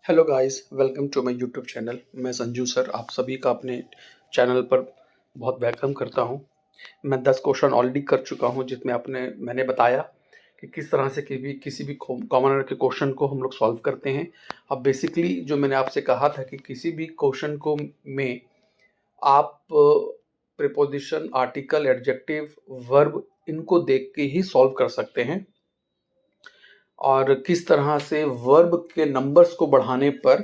Hello guys, welcome to my YouTube channel. मैं Sanju sir आप सभी का अपने चैनल पर बहुत वेलकम करता हूं। मैं 10 क्वेश्चन ऑलरेडी कर चुका हूं जिसमें मैंने बताया कि किस तरह से किसी भी कॉमनर के क्वेश्चन को हम लोग सॉल्व करते हैं। अब बेसिकली जो मैंने आपसे कहा था कि किसी भी क्वेश्चन को में आप प्रीपोजिशन, आर्टिकल, एडजेक्टिव, वर्ब इनको देख के ही सॉल्व कर सकते हैं और किस तरह से वर्ब के नंबर्स को बढ़ाने पर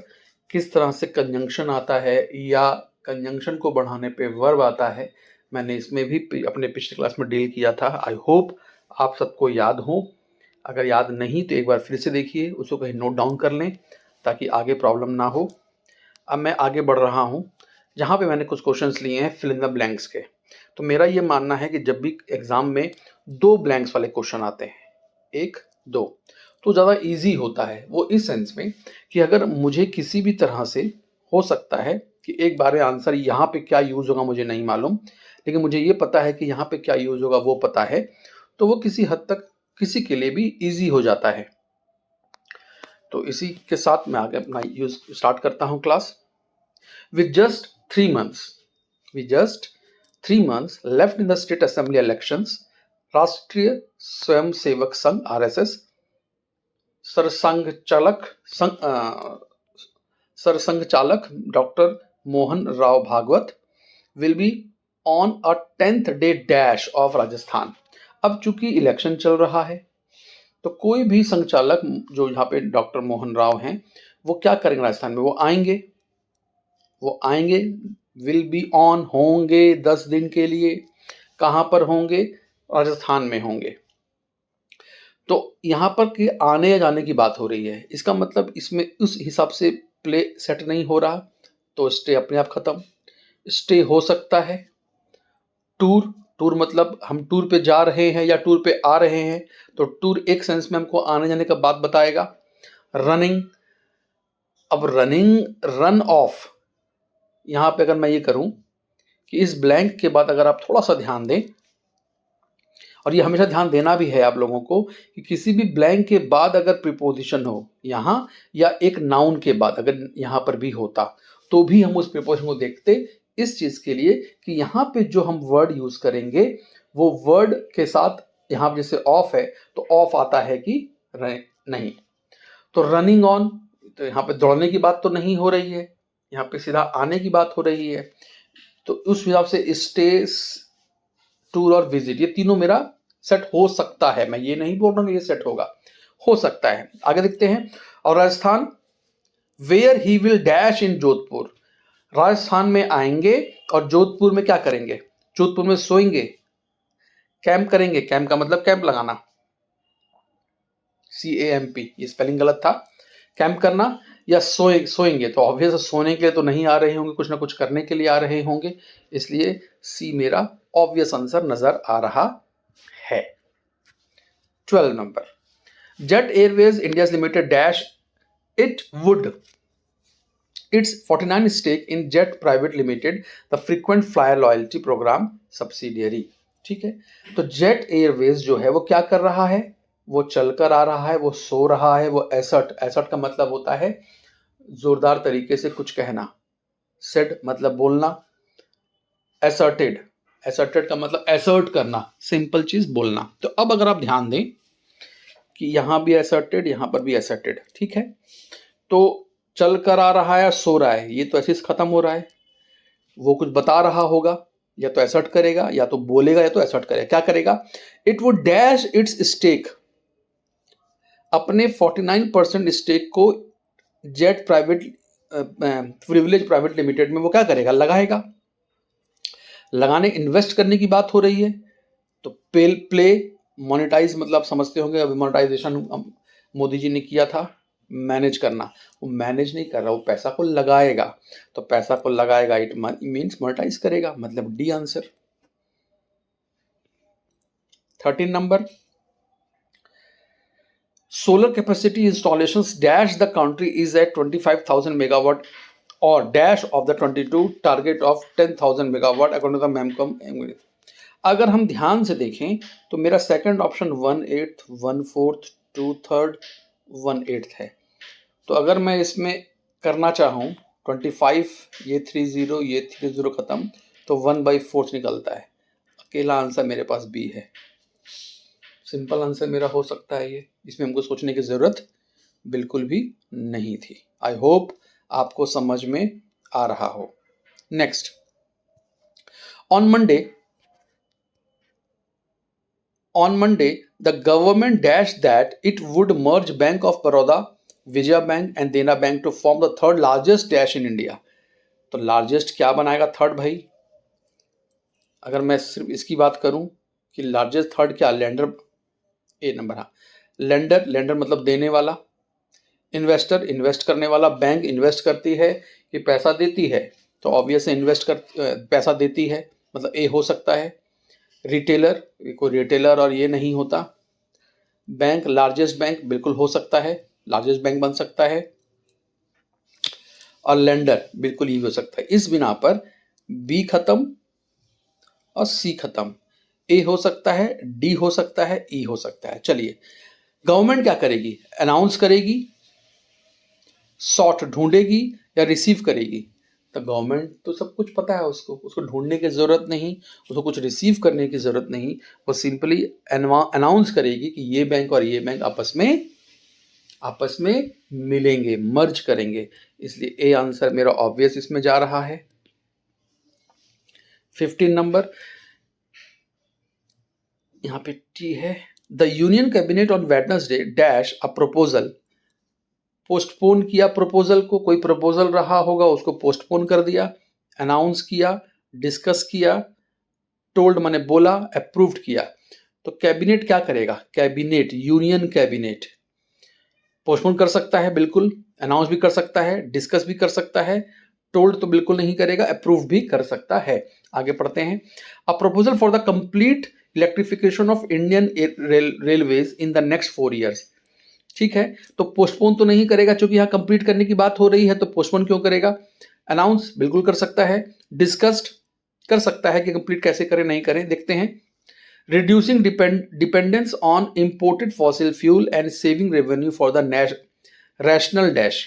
किस तरह से कंजंक्शन आता है या कंजंक्शन को बढ़ाने पे वर्ब आता है, मैंने इसमें भी अपने पिछले क्लास में डील किया था। आई होप आप सबको याद हो। अगर याद नहीं तो एक बार फिर से देखिए, उसको कहीं नोट डाउन कर लें ताकि आगे प्रॉब्लम ना हो। अब मैं आगे बढ़ रहा हूँ जहाँ पे मैंने कुछ क्वेश्चंस लिए हैं फिल इन द ब्लैंक्स के। तो मेरा ये मानना है कि जब भी एग्जाम में दो ब्लैंक्स वाले क्वेश्चन आते हैं, एक दो, तो ज़्यादा इजी होता है। वो इस सेंस में कि अगर मुझे किसी भी तरह से हो सकता है कि एक बार में आंसर यहाँ पे क्या यूज़ होगा मुझे नहीं मालूम, लेकिन मुझे ये पता है कि यहाँ पे क्या यूज़ होगा वो पता है, तो वो किसी हद तक किसी के लिए भी इजी हो जाता है। तो इसी के साथ मैं आगे अपना यूज स्टार्ट करता हूँ class. With just 3 months left in the state assembly elections, राष्ट्रीय स्वयंसेवक संघ RSS सरसंघ चालक doctor Mohan Rao Bhagwat will be on a 10th day dash of Rajasthan. अब चूंकि इलेक्शन चल रहा है तो कोई भी संचालक जो यहाँ पे डॉक्टर मोहन राव हैं वो क्या करेंगे राजस्थान में, वो आएंगे विल बी ऑन होंगे 10 दिन के लिए। कहां पर होंगे? राजस्थान में होंगे। तो यहां पर कि आने या जाने की बात हो रही है, इसका मतलब इसमें उस हिसाब से प्ले सेट नहीं हो रहा, तो स्टे अपने आप खत्म। स्टे हो सकता है। टूर, टूर मतलब हम टूर पे जा रहे हैं या टूर पे आ रहे हैं, तो टूर एक सेंस में हमको आने जाने का बात बताएगा। रनिंग, अब रनिंग, रन ऑफ, यहां पे अगर मैं ये करूं कि इस ब्लैंक के बाद अगर आप थोड़ा सा ध्यान दें, और ये हमेशा ध्यान देना भी है आप लोगों को कि किसी भी ब्लैंक के बाद अगर प्रीपोजिशन हो यहाँ या एक नाउन के बाद अगर यहाँ पर भी होता तो भी हम उस प्रीपोजिशन को देखते, इस चीज के लिए कि यहाँ पे जो हम वर्ड यूज करेंगे वो वर्ड के साथ, यहाँ जैसे ऑफ है तो ऑफ आता है कि नहीं। तो रनिंग ऑन, तो यहाँ पे दौड़ने की बात तो नहीं हो रही है, यहाँ पे सीधा आने की बात हो रही है। तो उस हिसाब से स्टे, टूर और विजिट, ये तीनों मेरा सेट हो सकता है। मैं ये नहीं बोल रहा हूँ ये सेट होगा, हो सकता है। आगे देखते हैं। और Rajasthan, where he will dash in Jodhpur, Rajasthan में आएंगे और जोधपुर में क्या करेंगे? जोधपुर में सोएंगे, कैंप करेंगे। कैंप का मतलब कैंप लगाना, CAMP, ये स्पेलिंग गलत था। कैंप करना या सोएंगे, तो ऑब्वियस सोने के लिए तो नहीं आ रहे होंगे, कुछ ना कुछ करने के लिए आ रहे होंगे, इसलिए सी मेरा ऑब्वियस आंसर नजर आ रहा है। 12 number, jet Airways India limited dash it would its 49 stake in Jet Private Limited, the frequent flyer loyalty program subsidiary। ठीक है, तो जेट एयरवेज जो है वो क्या कर रहा है? वो चलकर आ रहा है, वो सो रहा है, वो एसर्ट, एसर्ट का मतलब होता है जोरदार तरीके से कुछ कहना। सेड मतलब बोलना, एसर्टेड, एसर्टेड का मतलब एसर्ट करना, सिंपल चीज बोलना। तो अब अगर आप ध्यान दें कि यहां भी एसर्टेड, यहां पर भी एसर्टेड, ठीक है। तो चल कर आ रहा है या सो रहा है, ये तो ऐसे खत्म हो रहा है। वो कुछ बता रहा होगा, या तो एसर्ट करेगा या तो बोलेगा या तो एसर्ट करेगा। क्या करेगा? It would dash its stake, अपने 49% स्टेक को जेट प्रिविलेज प्राइवेट लिमिटेड में वो क्या करेगा? लगाएगा। लगाने, इन्वेस्ट करने की बात हो रही है। तो प्ले, मोनेटाइज मतलब समझते होंगे, अभी मोनेटाइजेशन मोदी जी ने किया था। मैनेज करना, वो मैनेज नहीं कर रहा, वो पैसा को लगाएगा। तो पैसा को लगाएगा, इट मीन्स मोनेटाइज करेगा, मतलब D answer. 13 number, solar capacity installation dash the country is at 25,000 megawatt और dash of the 22 target of 10,000 megawatt according to the mamcom. अगर हम ध्यान से देखें तो मेरा सेकंड ऑप्शन 1/8, 1/4, 2/3, 1/8 है। तो अगर मैं इसमें करना चाहूँ 25, ये 30, ये 30 खत्म, तो 1/4 निकलता है। अकेला आंसर मेरे पास बी है। सिंपल आंसर मेरा हो सकता है ये, इसमें हमको सोचने की जरूरत बिल्कुल भी नहीं थी। आई होप आपको समझ में आ रहा हो। Next, on Monday, the government dashed that it would merge Bank of Baroda, Vijaya Bank and Dena Bank to form the third largest dash in India. तो लार्जेस्ट क्या बनाएगा थर्ड भाई? अगर मैं सिर्फ इसकी बात करूं कि लार्जेस्ट थर्ड क्या, लेंडर ए नंबर, हाँ लेंडर मतलब देने वाला, इन्वेस्टर इन्वेस्ट करने वाला, बैंक इन्वेस्ट करती है कि पैसा देती है, तो ऑब्वियस इन्वेस्ट कर पैसा देती है, मतलब ए हो सकता है। रिटेलर, कोई रिटेलर और ये नहीं होता। बैंक, लार्जेस्ट बैंक बिल्कुल हो सकता है, लार्जेस्ट बैंक बन सकता है। और लेंडर बिल्कुल ही हो सकता है। इस बिना पर बी खत्म और सी खत्म, ए हो सकता है, डी हो सकता है, ई हो सकता है। चलिए, गवर्नमेंट क्या करेगी? अनाउंस करेगी, सॉर्ट ढूंढेगी या रिसीव करेगी? तो गवर्नमेंट तो सब कुछ पता है उसको ढूंढने की जरूरत नहीं, उसको कुछ रिसीव करने की जरूरत नहीं। वो सिंपली अनाउंस करेगी कि ये बैंक और ये बैंक आपस में मिलेंगे, मर्ज करेंगे। इसलिए ए आंसर मेरा ऑब्वियस इसमें जा रहा है। 15 नंबर, यहां पे टी है। The union cabinet on Wednesday dash a proposal, postpone किया प्रपोजल को, कोई प्रपोजल रहा होगा उसको पोस्टपोन कर दिया, अनाउंस किया, डिस्कस किया, टोल्ड माने बोला, अप्रूव्ड किया। तो कैबिनेट क्या करेगा? कैबिनेट, यूनियन कैबिनेट पोस्टपोन कर सकता है बिल्कुल, अनाउंस भी कर सकता है, डिस्कस भी कर सकता है, टोल्ड तो बिल्कुल नहीं करेगा, अप्रूव भी कर सकता है। आगे पढ़ते हैं। A proposal for the complete electrification of Indian railways in the next 4 years। ठीक है, तो पोस्टपोन तो नहीं करेगा, क्योंकि यहां कंप्लीट करने की बात हो रही है, तो पोस्टपोन क्यों करेगा? अनाउंस बिल्कुल कर सकता है, डिस्कस्ड कर सकता है कि कंप्लीट कैसे करें नहीं करें, देखते हैं। reducing dependence on imported fossil fuel and saving revenue for the rational dash।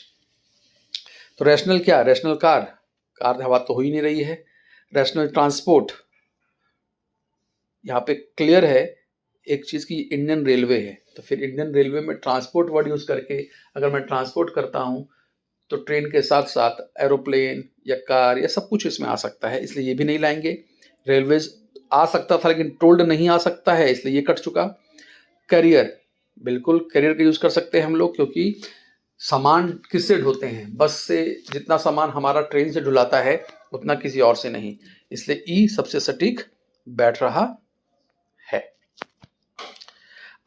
तो रैशनल क्या? रैशनल कार हवा तो हो ही नहीं रही है। रैशनल ट्रांसपोर्ट, यहाँ पे क्लियर है एक चीज की, इंडियन रेलवे है, तो फिर इंडियन रेलवे में ट्रांसपोर्ट वर्ड यूज करके अगर मैं ट्रांसपोर्ट करता हूं तो ट्रेन के साथ साथ एरोप्लेन या कार या सब कुछ इसमें आ सकता है, इसलिए ये भी नहीं लाएंगे। रेलवेज आ सकता था लेकिन टोल्ड नहीं आ सकता है, इसलिए ये कट चुका। करियर, बिल्कुल करियर का यूज कर सकते हैं हम लोग, क्योंकि सामान किससे ढोते हैं? बस से जितना सामान हमारा ट्रेन से ढुलाता है उतना किसी और से नहीं, इसलिए ई सबसे सटीक बैठ रहा है।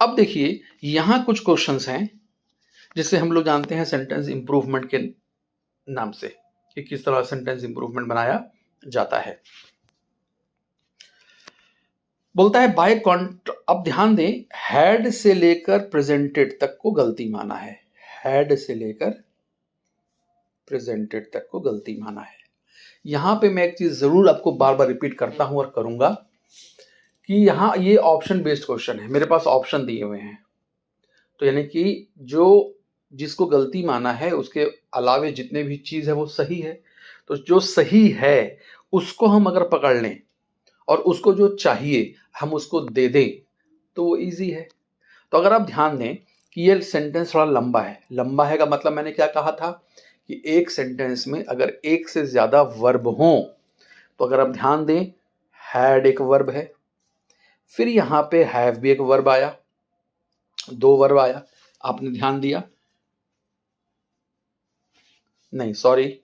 अब देखिए, यहां कुछ क्वेश्चंस हैं जिससे हम लोग जानते हैं सेंटेंस इंप्रूवमेंट के नाम से, कि किस तरह सेंटेंस इंप्रूवमेंट बनाया जाता है। बोलता है बाय अब ध्यान दें, हैड से लेकर प्रेजेंटेड तक को गलती माना है। हैड से लेकर प्रेजेंटेड तक को गलती माना है। यहां पे मैं एक चीज जरूर आपको बार बार रिपीट करता हूं और करूंगा कि यहां ये ऑप्शन बेस्ड क्वेश्चन है, मेरे पास ऑप्शन दिए हुए हैं, तो यानी कि जिसको गलती माना है उसके अलावे जितने भी चीज है वो सही है। तो जो सही है उसको हम अगर पकड़ लें और उसको जो चाहिए हम उसको दे दें तो वो इजी है। तो अगर आप ध्यान दें कि ये सेंटेंस थोड़ा लंबा है का मतलब मैंने क्या कहा था कि एक सेंटेंस में अगर एक से ज्यादा वर्ब हो, तो अगर आप ध्यान दें, हैड एक वर्ब है, फिर यहां पे हैव भी एक वर्ब आया, 2 वर्ब आया, आपने ध्यान दिया? नहीं सॉरी,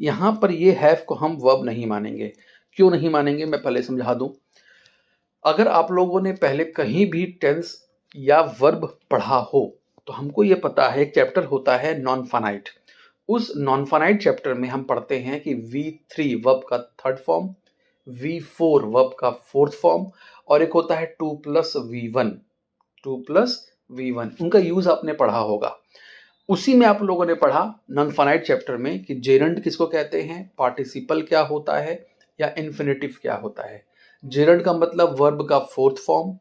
यहां पर ये हैव को हम वर्ब नहीं मानेंगे। क्यों नहीं मानेंगे मैं पहले समझा दूं। अगर आप लोगों ने पहले कहीं भी टेंस या वर्ब पढ़ा हो तो हमको ये पता है एक चैप्टर होता है नॉन फाइनाइट। उस नॉन फाइनाइट चैप्टर में हम पढ़ते हैं कि V3 वर्ब का थर्ड फॉर्म, V4 वर्ब का फोर्थ फॉर्म, और एक होता है 2+V1, उनका यूज आपने पढ़ा होगा। उसी में आप लोगों ने पढ़ा नॉन फाइनाइट चैप्टर में कि जेरंड किसको कहते हैं, पार्टिसिपल क्या होता है या इन्फिनेटिव क्या होता है। जेरंड का मतलब वर्ब का फोर्थ फॉर्म,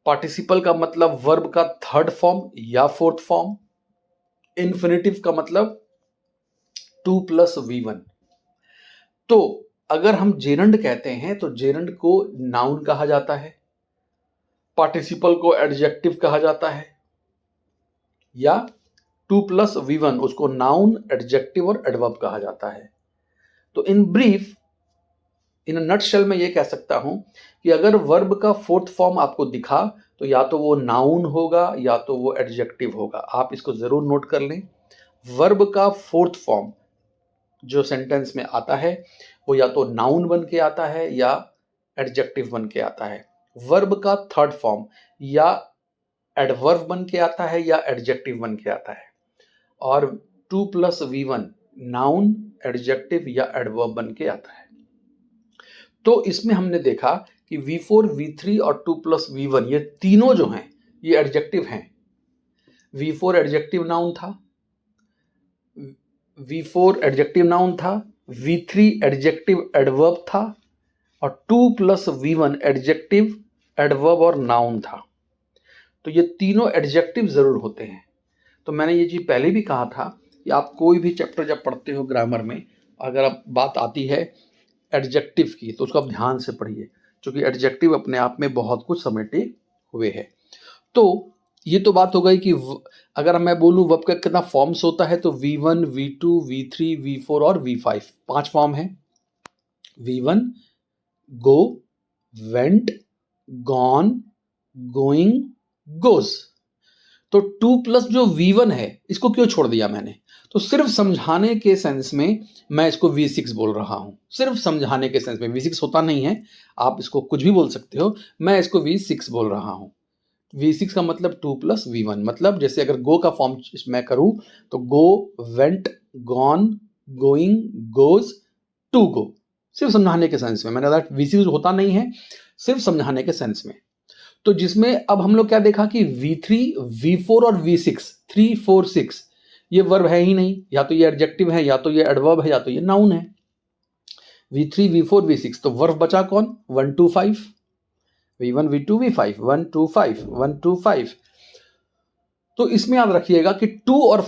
पार्टिसिपल का मतलब वर्ब का थर्ड फॉर्म या फोर्थ फॉर्म, इन्फिनेटिव का मतलब 2+V1। तो अगर हम जेरंड कहते हैं तो जेरंड को नाउन कहा जाता है, पार्टिसिपल को एडजेक्टिव कहा जाता है, या 2+V1 उसको नाउन, एडजेक्टिव और एडवर्ब कहा जाता है। तो इन ब्रीफ, इन नटशेल में ये कह सकता हूं कि अगर वर्ब का फोर्थ फॉर्म आपको दिखा तो या तो वो नाउन होगा या तो वो एडजेक्टिव होगा। आप इसको जरूर नोट कर लें। वर्ब का फोर्थ फॉर्म जो सेंटेंस में आता है वो या तो नाउन बन के आता है या एडजेक्टिव बन के आता है। वर्ब का थर्ड फॉर्म या एडवर्ब बन के आता है या एडजेक्टिव बन के आता है। और 2+V1 नाउन, एडजेक्टिव या एडवर्ब बन के आता है। तो इसमें हमने देखा कि V4, V3 और 2+V1 ये तीनों जो हैं ये एडजेक्टिव हैं। V4 एडजेक्टिव नाउन था, V4 एडजेक्टिव नाउन था, V3 एडजेक्टिव एडवर्ब था और 2+V1 एडजेक्टिव एडवर्ब और नाउन था। तो ये तीनों एडजेक्टिव जरूर होते हैं। तो मैंने ये चीज पहले भी कहा था कि आप कोई भी चैप्टर जब पढ़ते हो ग्रामर में, अगर आप बात आती है एडजेक्टिव की तो उसको आप ध्यान से पढ़िए, क्योंकि एडजेक्टिव अपने आप में बहुत कुछ समेटे हुए है। तो ये तो बात हो गई कि अगर मैं बोलूं वर्ब का कितना फॉर्म्स होता है तो V1, V2, V3, V4 और V5 5 फॉर्म है। V1 गो, वेंट, गॉन, गोइंग, गोज। तो 2+ जो V1 है इसको क्यों छोड़ दिया मैंने? तो सिर्फ समझाने के सेंस में मैं इसको V6 बोल रहा हूं। सिर्फ समझाने के सेंस में, V6 होता नहीं है, आप इसको कुछ भी बोल सकते हो, मैं इसको V6 बोल रहा हूं। V6 का मतलब 2+V1, मतलब जैसे अगर गो का फॉर्म मैं करूं तो go, went, gone, going, goes, to go. सिर्फ समझाने के सेंस में, मैंने कहा V6 होता नहीं है, सिर्फ समझाने के सेंस में। तो जिसमें अब हम लोग क्या देखा कि V3, V4 और V6, 3, 4, 6 ये वर्ब है ही नहीं, या तो ये एडजेक्टिव है, या तो ये एडवर्ब है, या तो ये नाउन है। V3, V4, V6 तो वर्ब बचा कौन? 1, 2, 5। V1, V2, V5, 1, 2, 5, 1, 2, 5। तो इसमें याद रखिएगा कि 2 और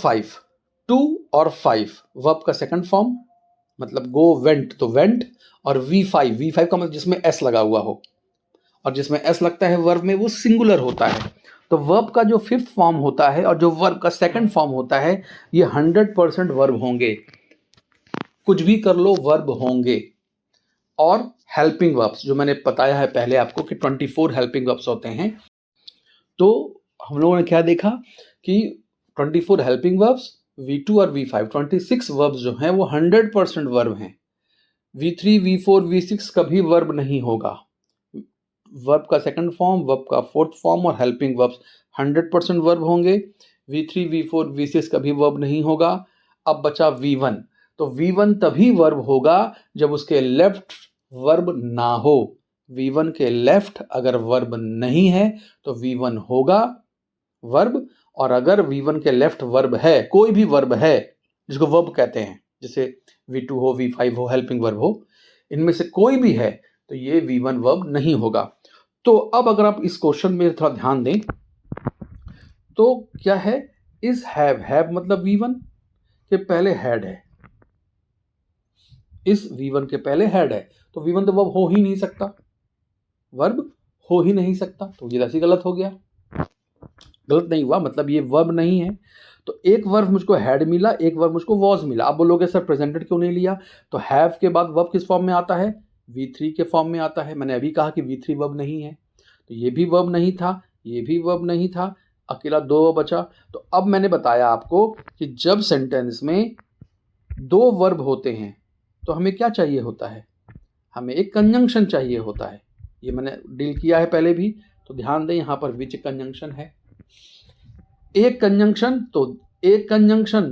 5 वर्ब का सेकंड फॉर्म, मतलब गो, वेंट तो वेंट, और V5 का मतलब जिसमें S लगा हुआ हो, और जिसमें S लगता है वर्ब में वो सिंगुलर होता है। तो वर्ब का जो फिफ्थ फॉर्म होता है और जो वर्ब का सेकंड फॉर्म होता है ये 100% वर्ब होंगे। कुछ भी कर लो वर्ब होंगे। और हेल्पिंग वर्ब्स जो मैंने बताया है पहले आपको कि 24 हेल्पिंग वर्ब्स होते हैं। तो हम लोगों ने क्या देखा कि 24 हेल्पिंग वर्ब्स, V2 और V5 26 वर्ब्स जो हैं वो 100% वर्ब हैं। V3, V4, V6 कभी वर्ब नहीं होगा। वर्ब का सेकंड फॉर्म, वर्ब का फोर्थ फॉर्म और हेल्पिंग वर्ब्स 100% वर्ब होंगे। V3, V4, V6 कभी वर्ब नहीं होगा। अब बचा V1, तो V1 तभी वर्ब होगा जब उसके लेफ्ट वर्ब ना हो। V1 के लेफ्ट अगर वर्ब नहीं है तो V1 होगा वर्ब, और अगर V1 के लेफ्ट वर्ब है, कोई भी वर्ब है जिसको वर्ब कहते हैं, जैसे V2 हो, V5 हो, हेल्पिंग वर्ब हो, इनमें से कोई भी है तो ये V1 वर्ब नहीं होगा। तो अब अगर आप इस क्वेश्चन में थोड़ा ध्यान दें तो क्या है, इस हैव मतलब V1 के पहले हैड है, इस V1 के पहले हैड है, तो V1 तो वर्ब हो ही नहीं सकता, वर्ब हो ही नहीं सकता, तो ये ऐसे गलत हो गया। गलत नहीं हुआ, मतलब ये वर्ब नहीं है। तो एक वर्ब मुझको हैड मिला, एक वर्ब मुझको वॉज मिला। आप बोलोगे सर प्रेजेंटेड क्यों नहीं लिया? तो हैव के बाद वर्ब किस फॉर्म में आता है? V3 के फॉर्म में आता है। मैंने अभी कहा कि V3 वर्ब नहीं है, तो ये भी वर्ब नहीं था, ये भी वर्ब नहीं था, अकेला 2 वर्ब बचा। तो अब मैंने बताया आपको कि जब सेंटेंस में 2 वर्ब होते हैं तो हमें क्या चाहिए होता है? हमें एक कंजंक्शन चाहिए होता है। ये मैंने डील किया है पहले भी, तो ध्यान दें यहाँ पर विच कंजंक्शन है। एक कंजंक्शन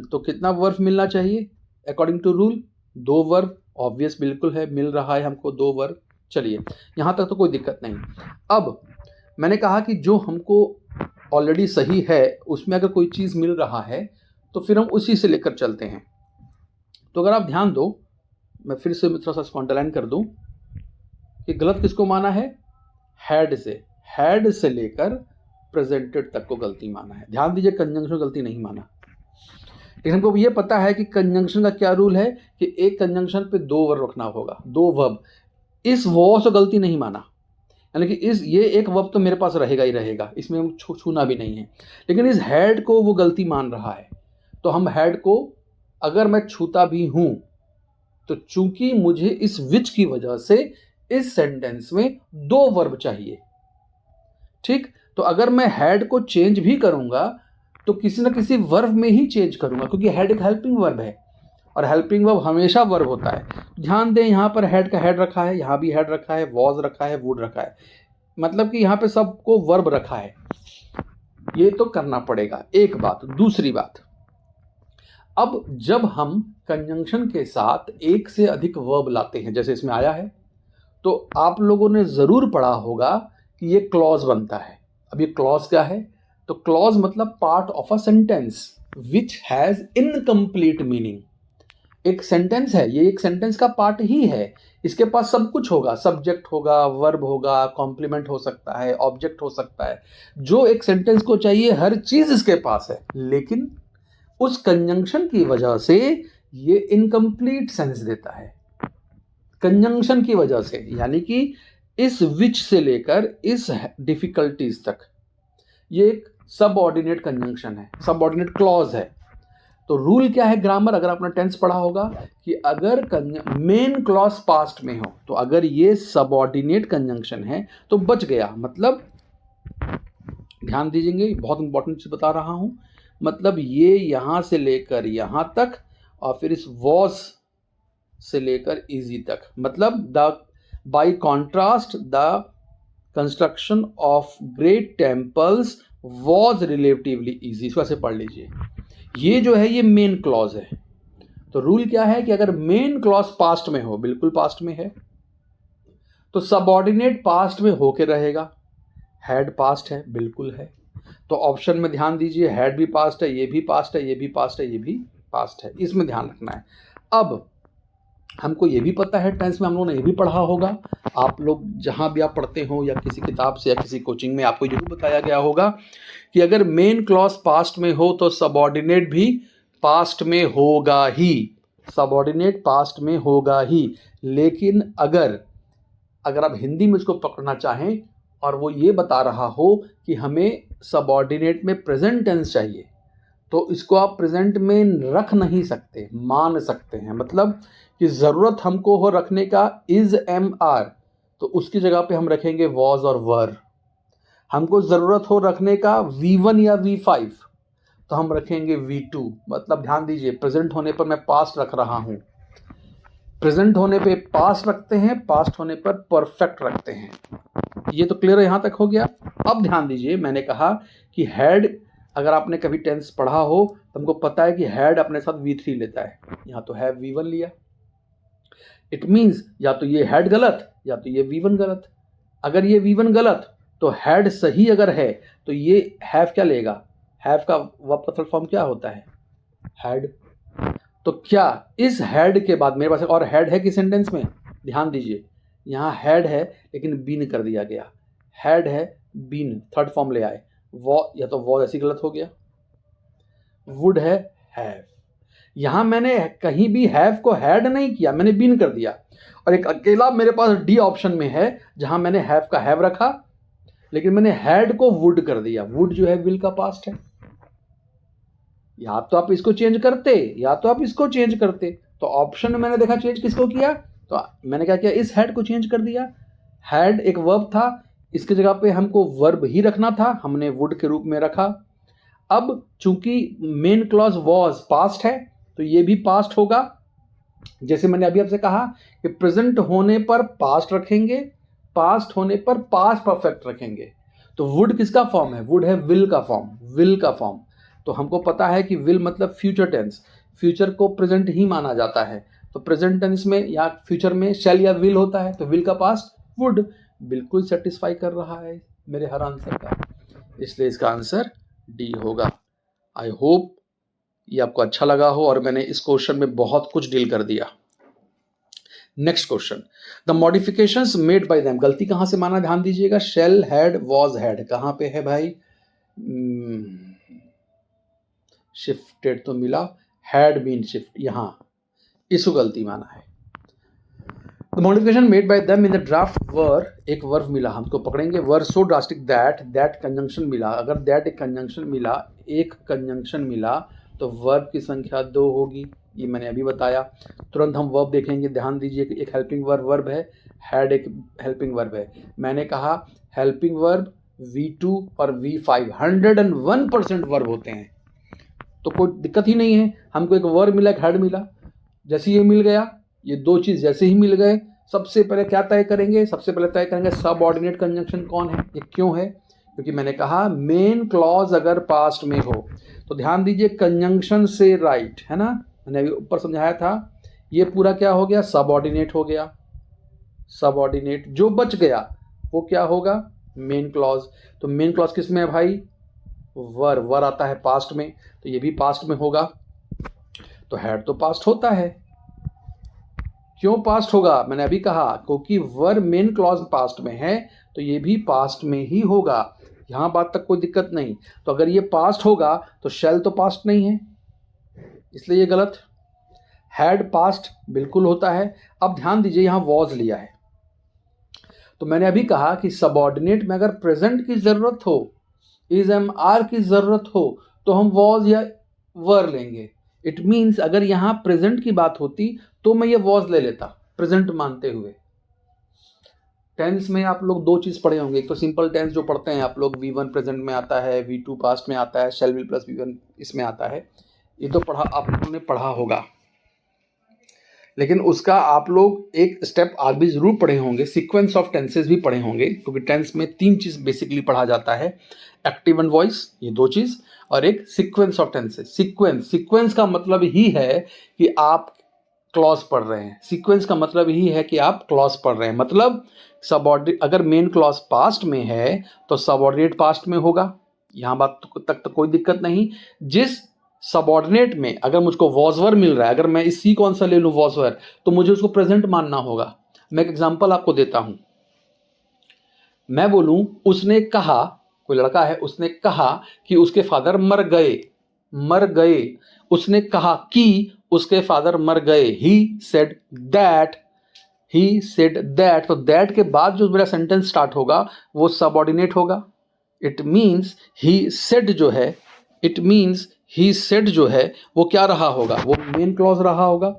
तो कितना वर्ब मिलना चाहिए according to rule? 2 verb. Obvious बिल्कुल है, मिल रहा है हमको 2 वर्ब। चलिए यहाँ तक तो कोई दिक्कत नहीं। अब मैंने कहा कि जो हमको ऑलरेडी सही है उसमें अगर कोई चीज़ मिल रहा है तो फिर हम उसी से लेकर चलते हैं। तो अगर आप ध्यान दो, मैं फिर से थोड़ा सा अंडरलाइन कर दूं कि गलत किसको माना है? हैड से लेकर प्रेजेंटेड तक को गलती माना है। ध्यान दीजिए, कंजंक्शन गलती नहीं माना। लेकिन हमको ये पता है कि कंजंक्शन का क्या रूल है कि एक कंजंक्शन पे दो वर्ब रखना होगा, दो वर्ब। इस वॉ से गलती नहीं माना, यानी कि इस ये एक वर्ब तो मेरे पास रहेगा ही रहेगा, इसमें हम छूना भी नहीं है। लेकिन इस हैड को वो गलती मान रहा है, तो हम हैड को अगर मैं छूता भी हूं तो चूंकि मुझे इस विच की वजह से इस सेंटेंस में दो वर्ब चाहिए, ठीक। तो अगर मैं हैड को चेंज भी करूंगा तो किसी ना किसी वर्ब में ही चेंज करूंगा, क्योंकि हैड एक हेल्पिंग वर्ब है और हेल्पिंग वर्ब हमेशा वर्ब होता है। ध्यान दें, यहां पर हैड का हैड रखा है, यहां भी हैड रखा है, वॉज रखा है, वुड रखा है, मतलब कि यहां पे सबको वर्ब रखा है। ये तो करना पड़ेगा, एक बात। दूसरी बात, अब जब हम कंजंक्शन के साथ एक से अधिक वर्ब लाते हैं, जैसे इसमें आया है, तो आप लोगों ने जरूर पढ़ा होगा कि ये क्लॉज बनता है। अब ये क्लॉज क्या है? तो क्लॉज मतलब part of a sentence which has incomplete meaning. एक सेंटेंस है, ये एक सेंटेंस का पार्ट ही है, इसके पास सब कुछ होगा, सब्जेक्ट होगा, वर्ब होगा, कॉम्प्लीमेंट हो सकता है, ऑब्जेक्ट हो सकता है, जो एक सेंटेंस को चाहिए हर चीज इसके पास है। लेकिन उस कंजंक्शन की वजह से ये इनकम्प्लीट सेंस देता है, कंजंक्शन की वजह से, यानी कि इस विच से लेकर इस डिफिकल्टीज तक ये एक सबऑर्डिनेट कंजंक्शन है, सबऑर्डिनेट क्लॉज है। तो रूल क्या है ग्रामर, अगर आपने टेंस पढ़ा होगा कि अगर मेन क्लॉज पास्ट में हो तो अगर ये सबऑर्डिनेट कंजंक्शन है तो बच गया। मतलब ध्यान दीजिएंगे, बहुत इंपॉर्टेंट चीज बता रहा हूं, मतलब ये यहां से लेकर यहां तक और फिर इस वॉज से लेकर इजी तक, मतलब the by contrast the construction of great temples was relatively easy. इसको ऐसे पढ़ लीजिए, ये जो है ये मेन क्लॉज है। तो रूल क्या है कि अगर मेन क्लॉज पास्ट में हो, बिल्कुल पास्ट में है, तो सबऑर्डिनेट पास्ट में होके रहेगा। हैड पास्ट है, बिल्कुल है, तो ऑप्शन में ध्यान दीजिए, हैड भी पास्ट है, ये भी पास्ट है, ये भी पास्ट है, ये भी पास्ट है, इसमें ध्यान रखना है। अब हमको ये भी पता है, टेंस में हम लोगों ने ये भी पढ़ा होगा, आप लोग जहां भी आप पढ़ते हो या किसी किताब से या किसी कोचिंग में आपको जरूर बताया गया होगा कि अगर मेन क्लॉज पास्ट में हो तो सबऑर्डिनेट भी पास्ट में होगा ही, सबऑर्डिनेट पास्ट में होगा ही। लेकिन अगर आप हिंदी में इसको पकड़ना चाहें और वो ये बता रहा हो कि हमें सबऑर्डिनेट में प्रेजेंट टेंस चाहिए, तो इसको आप प्रेजेंट में रख नहीं सकते, मान सकते हैं। मतलब कि ज़रूरत हमको हो रखने का इज एम आर, तो उसकी जगह पे हम रखेंगे वॉज और वर। हमको ज़रूरत हो रखने का V1 या V5, तो हम रखेंगे V2। मतलब ध्यान दीजिए, प्रेजेंट होने पर मैं पास्ट रख रहा हूँ, प्रेजेंट होने पे पास्ट रखते हैं, पास्ट होने पर परफेक्ट रखते हैं। ये तो क्लियर है, यहाँ तक हो गया। अब ध्यान दीजिए, मैंने कहा कि हैड, अगर आपने कभी टेंस पढ़ा हो तो हमको पता है कि हैड अपने साथ V3 लेता है, यहाँ तो है V1 लिया। इट मीन्स या तो ये हैड गलत या तो ये V1 गलत। अगर ये V1 गलत तो हैड सही अगर है तो ये हैव क्या लेगा, हैव का वर्ब का थर्ड फॉर्म क्या होता है, हैड। तो क्या इस हैड के बाद मेरे पास एक और हैड है कि सेंटेंस में, ध्यान दीजिए, यहाँ हैड है लेकिन बीन कर दिया गया, हैड है बीन थर्ड फॉर्म ले आए, वॉ या तो वॉज ऐसी गलत हो गया, वुड है हैव। यहां मैंने कहीं भी हैव को हैड नहीं किया, मैंने बीन कर दिया। और एक अकेला मेरे पास डी ऑप्शन में है जहां मैंने हैव का हैव रखा लेकिन मैंने हैड को वुड कर दिया। वुड जो है विल का पास्ट है, या तो आप इसको चेंज करते या तो आप इसको चेंज करते। तो ऑप्शन में मैंने देखा चेंज किसको किया, तो मैंने क्या किया, इस हैड को चेंज कर दिया। हैड एक वर्ब था, इसकी जगह पे हमको वर्ब ही रखना था, हमने वुड के रूप में रखा। अब चूंकि मेन क्लॉज वॉज पास्ट है तो ये भी पास्ट होगा। जैसे मैंने अभी आपसे कहा कि प्रेजेंट होने पर पास्ट रखेंगे, पास्ट होने पर पास्ट परफेक्ट रखेंगे। तो वुड किसका फॉर्म है, वुड है विल का फॉर्म, विल का फॉर्म। तो हमको पता है कि विल मतलब फ्यूचर टेंस, फ्यूचर को प्रेजेंट ही माना जाता है। तो प्रेजेंट टेंस में या फ्यूचर में शैल या विल होता है, तो विल का पास्ट वुड। बिल्कुल सेटिस्फाई कर रहा है मेरे हर आंसर का, इसलिए इसका आंसर डी होगा। आई होप ये आपको अच्छा लगा हो और मैंने इस क्वेश्चन में बहुत कुछ डील कर दिया। Next question, the modifications made by them, गलती कहां से माना, ध्यान दीजिएगा, शेल हैड वॉज हैड कहां पे है भाई, शिफ्टेड तो मिला, हैड बीन शिफ्ट, यहाँ इसको गलती माना है। The modification made by them in the draft वर, एक वर्ब मिला, हमको पकड़ेंगे, वर सो ड्रास्टिक दैट कंजंक्शन मिला। अगर दैट एक कंजंक्शन मिला, एक कंजंक्शन मिला तो वर्ब की संख्या 2 होगी, ये मैंने अभी बताया। तुरंत हम वर्ब देखेंगे, ध्यान दीजिए कि एक हेल्पिंग वर्ब है, हैड एक हेल्पिंग वर्ब है। मैंने कहा हेल्पिंग वर्ब V2 और V5 101% वर्ब होते हैं, तो कोई दिक्कत ही नहीं है। हमको एक वर्ब मिला, एक हेड मिला, जैसे ये मिल गया, ये दो चीज़ जैसे ही मिल गए, सबसे पहले क्या तय करेंगे, सबसे पहले तय करेंगे सबऑर्डिनेट कंजंक्शन कौन है। ये क्यों है, क्योंकि मैंने कहा मेन क्लॉज अगर पास्ट में हो तो ध्यान दीजिए कंजंक्शन से राइट है ना, मैंने अभी ऊपर समझाया था, ये पूरा क्या हो गया, सबऑर्डिनेट हो गया। सबऑर्डिनेट जो बच गया वो क्या होगा, मेन क्लॉज। तो मेन क्लॉज किस में है भाई, वर आता है पास्ट में, तो ये भी पास्ट में होगा। तो हैड तो पास्ट होता है, क्यों पास्ट होगा, मैंने अभी कहा क्योंकि वर मेन क्लॉज पास्ट में है तो ये भी पास्ट में ही होगा, यहां बात तक कोई दिक्कत नहीं। तो अगर ये पास्ट होगा तो शैल तो पास्ट नहीं है, इसलिए ये गलत। हैड पास्ट बिल्कुल होता है। अब ध्यान दीजिए यहां वॉज लिया है, तो मैंने अभी कहा कि सबऑर्डिनेट में अगर प्रेजेंट की जरूरत हो, इज एम आर की जरूरत हो, तो हम वॉज या वर लेंगे। इट मीन्स अगर यहां प्रेजेंट की बात होती तो मैं ये वॉज ले लेता प्रेजेंट मानते हुए। टेंस में आप लोग दो चीज पढ़े होंगे, एक तो सिंपल टेंस जो पढ़ते हैं आप लोग, V1 प्रेजेंट में आता है, V2 पास्ट में आता है, शैल बी प्लस V1 इसमें आता है, ये तो पढ़ा आप लोगों ने पढ़ा होगा। लेकिन उसका आप लोग एक स्टेप आगे भी जरूर पढ़े होंगे, सीक्वेंस ऑफ टेंसेस भी पढ़े होंगे, क्योंकि टेंस में 3 चीज बेसिकली पढ़ा जाता है, एक्टिव एंड वॉइस, ये 2 चीज, और एक सीक्वेंस ऑफ टेंसेस। सीक्वेंस का मतलब ही है कि आप क्लॉज पढ़ रहे हैं, सीक्वेंस का मतलब ही है कि आप क्लॉज पढ़ रहे हैं। मतलब सबऑर्डिनेट अगर मेन क्लॉज पास्ट में है तो सबऑर्डिनेट पास्ट में होगा, यहां बात तक तो कोई दिक्कत नहीं। जिस सबऑर्डिनेट में अगर मुझको वॉजवर मिल रहा है, अगर मैं इसी कौन सा ले लूं वॉजवर, तो मुझे उसको प्रेजेंट मानना होगा। मैं एक एग्जांपल आपको देता हूं, मैं बोलूं उसने कहा, कोई लड़का है, उसने कहा कि उसके फादर मर गए। उसने कहा कि उसके फादर मर गए, ही सेड दैट, तो दैट के बाद जो मेरा सेंटेंस स्टार्ट होगा वो सबऑर्डिनेट होगा। इट मीन्स ही सेड जो है वो क्या रहा होगा, वो मेन क्लॉज रहा होगा।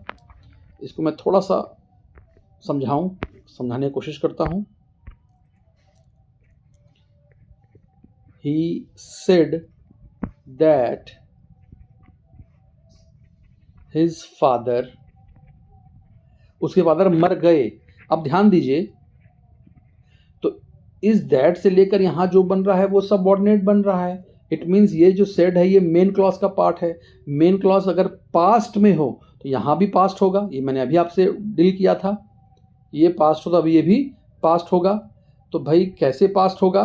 इसको मैं थोड़ा सा समझाने की कोशिश करता हूं। He said that his father, उसके फादर मर गए। अब ध्यान दीजिए, तो इस दैट से लेकर यहां जो बन रहा है वो सबऑर्डिनेट बन रहा है। इट मीन्स ये जो सेड है ये मेन क्लॉज का पार्ट है। मेन क्लॉज अगर पास्ट में हो तो यहां भी पास्ट होगा, ये मैंने अभी आपसे डील किया था, ये पास्ट होगा, अभी ये भी पास्ट होगा। तो भाई कैसे पास्ट होगा,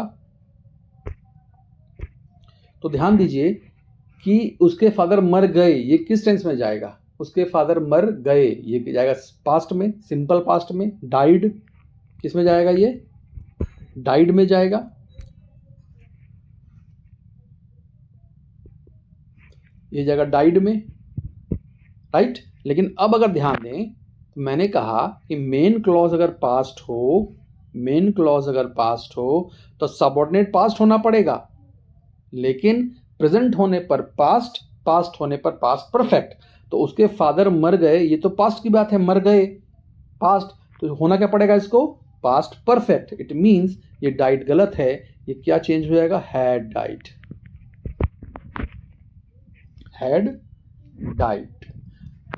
तो ध्यान दीजिए कि उसके फादर मर गए, ये किस टेंस में जाएगा, उसके फादर मर गए, ये जाएगा पास्ट में, सिंपल पास्ट में। डाइड किस में जाएगा, ये डाइड में जाएगा। ये जाएगा डाइड में, राइट। लेकिन अब अगर ध्यान दें, मैंने कहा कि मेन क्लॉज अगर पास्ट हो तो सबऑर्डिनेट पास्ट होना पड़ेगा, लेकिन प्रेजेंट होने पर पास्ट होने पर पास्ट परफेक्ट। तो उसके फादर मर गए, ये तो पास्ट की बात है, मर गए पास्ट, तो होना क्या पड़ेगा इसको, पास्ट परफेक्ट। इट मींस ये डाइड गलत है, ये क्या चेंज हो जाएगा, हैड डाइड।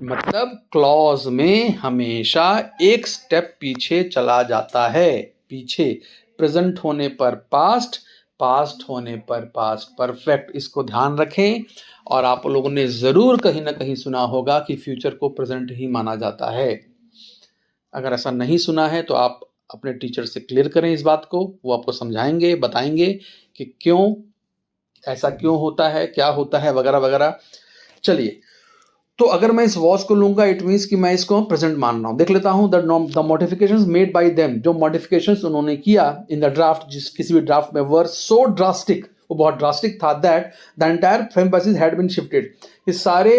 मतलब क्लॉज में हमेशा एक स्टेप पीछे चला जाता है, पीछे। प्रेजेंट होने पर पास्ट होने पर पास्ट परफेक्ट, इसको ध्यान रखें। और आप लोगों ने जरूर कहीं ना कहीं सुना होगा कि फ्यूचर को प्रेजेंट ही माना जाता है। अगर ऐसा नहीं सुना है तो आप अपने टीचर से क्लियर करें इस बात को, वो आपको समझाएंगे, बताएंगे कि क्यों ऐसा क्यों होता है, क्या होता है, वगैरह वगैरह। चलिए, तो अगर मैं इस वॉज को लूंगा, इट मीन्स कि मैं इसको प्रेजेंट मान रहा हूं। देख लेता हूं, the modifications made by them, जो मॉडिफिकेशंस उन्होंने किया इन द ड्राफ्ट, किसी भी ड्राफ्ट में, वर सो ड्रास्टिक, वो बहुत ड्रास्टिक था, that the entire frame basis had been shifted, ये सारे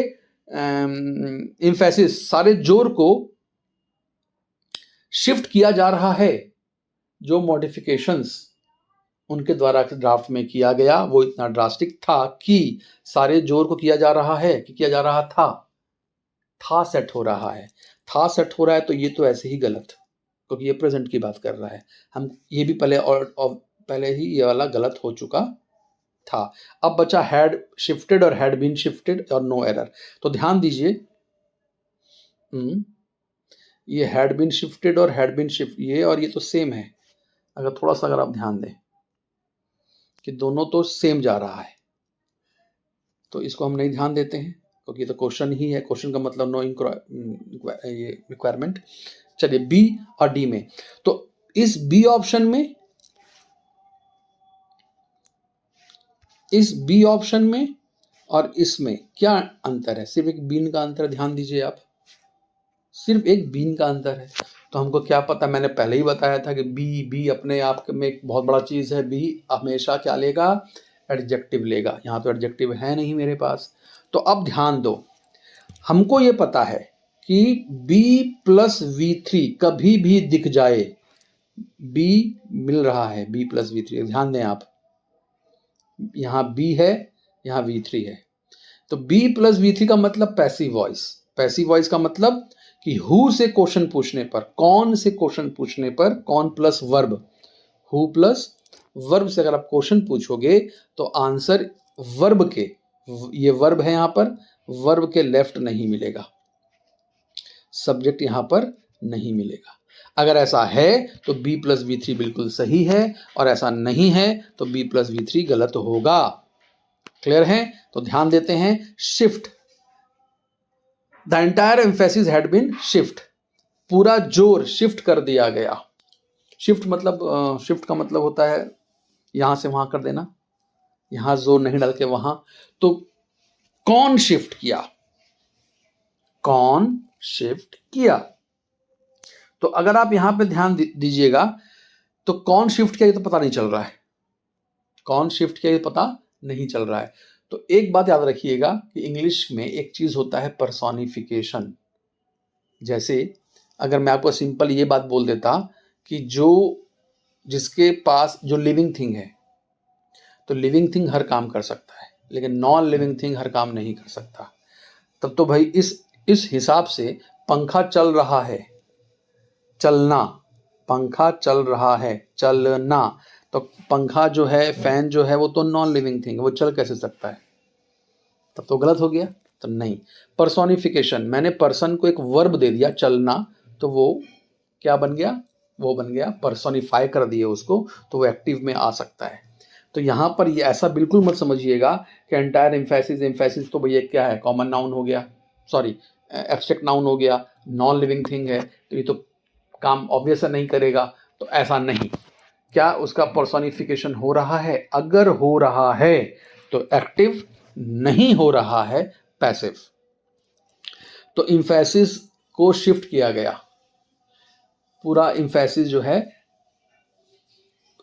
इम्फेसिस, सारे जोर को शिफ्ट किया जा रहा है। जो मॉडिफिकेशंस उनके द्वारा ड्राफ्ट में किया गया वो इतना ड्रास्टिक था कि सारे जोर को किया जा रहा है कि किया जा रहा था सेट हो रहा है। था सेट हो रहा है तो ये तो ऐसे ही गलत, क्योंकि ये प्रेजेंट की बात कर रहा है। हम ये भी पहले ही ये वाला गलत हो चुका था। अब बचा हैड शिफ्टेड और हैड बीन शिफ्टेड और नो एरर। तो ध्यान दीजिए, ये हैड बीन शिफ्टेड और हैड बीन शिफ्ट, ये और ये तो सेम है। अगर आप ध्यान दें कि दोनों तो सेम जा रहा है, तो इसको हम नहीं ध्यान देते हैं क्योंकि ये तो क्वेश्चन ही है। क्वेश्चन का मतलब नो ये रिक्वायरमेंट। चलिए बी और डी में, तो इस बी ऑप्शन में और इसमें क्या अंतर है? सिर्फ एक बीन का अंतर है। ध्यान दीजिए आप, सिर्फ एक बीन का अंतर है। तो हमको क्या पता, मैंने पहले ही बताया था कि बी अपने आप में एक बहुत बड़ा चीज है। बी हमेशा क्या लेगा? एडजेक्टिव लेगा। यहाँ तो एडजेक्टिव है नहीं मेरे पास। तो अब ध्यान दो, हमको ये पता है कि b प्लस V3 कभी भी दिख जाए, b मिल रहा है, b प्लस V3। ध्यान दें आप, यहाँ b है, यहाँ V3 है। तो b प्लस V3 का मतलब पैसिव वॉइस। पैसिव वॉइस का मतलब कि हु से क्वेश्चन पूछने पर, कौन से क्वेश्चन पूछने पर, कौन plus verb, who plus verb से अगर आप क्वेश्चन पूछोगे तो आंसर वर्ब के, ये वर्ब है, यहां पर वर्ब के लेफ्ट नहीं मिलेगा, सब्जेक्ट यहां पर नहीं मिलेगा। अगर ऐसा है तो b प्लस V3 बिल्कुल सही है, और ऐसा नहीं है तो b प्लस V3 गलत होगा। क्लियर है? तो ध्यान देते हैं, shift, the entire emphasis had been shift, पूरा जोर शिफ्ट कर दिया गया। शिफ्ट मतलब शिफ्ट का मतलब होता है यहां से वहां कर देना, यहां जोर नहीं डाल के वहां। तो कौन शिफ्ट किया? कौन शिफ्ट किया? तो अगर आप यहां पे ध्यान दीजिएगा तो कौन शिफ्ट किया ये तो पता नहीं चल रहा है। कौन शिफ्ट किया ये पता नहीं चल रहा है। तो एक बात याद रखिएगा कि इंग्लिश में एक चीज होता है पर्सोनिफिकेशन। जैसे अगर मैं आपको सिंपल ये बात बोल देता कि जिसके पास जो लिविंग थिंग है, तो लिविंग थिंग हर काम कर सकता है, लेकिन नॉन लिविंग थिंग हर काम नहीं कर सकता। तब तो भाई इस हिसाब से पंखा चल रहा है, चलना, पंखा चल रहा है, चलना, तो पंखा जो है, फैन जो है, वो तो नॉन लिविंग थिंग, वो चल कैसे सकता है? तब तो गलत हो गया। तो नहीं, पर्सोनिफिकेशन, मैंने पर्सन को एक वर्ब दे दिया चलना, तो वो क्या बन गया? वो बन गया, पर्सोनिफाई कर दिए उसको, तो वो एक्टिव में आ सकता है। तो यहाँ पर ये ऐसा बिल्कुल मत समझिएगा कि एंटायर एम्फेसिस तो भैया क्या है, कॉमन नाउन हो गया, सॉरी एब्स्ट्रैक्ट नाउन हो गया, नॉन लिविंग थिंग है, तो ये तो काम ऑब्वियस नहीं करेगा। तो ऐसा नहीं, क्या उसका पर्सोनिफिकेशन हो रहा है? अगर हो रहा है तो एक्टिव, नहीं हो रहा है पैसिव। तो इम्फेसिस को शिफ्ट किया गया, पूरा इम्फेसिस जो है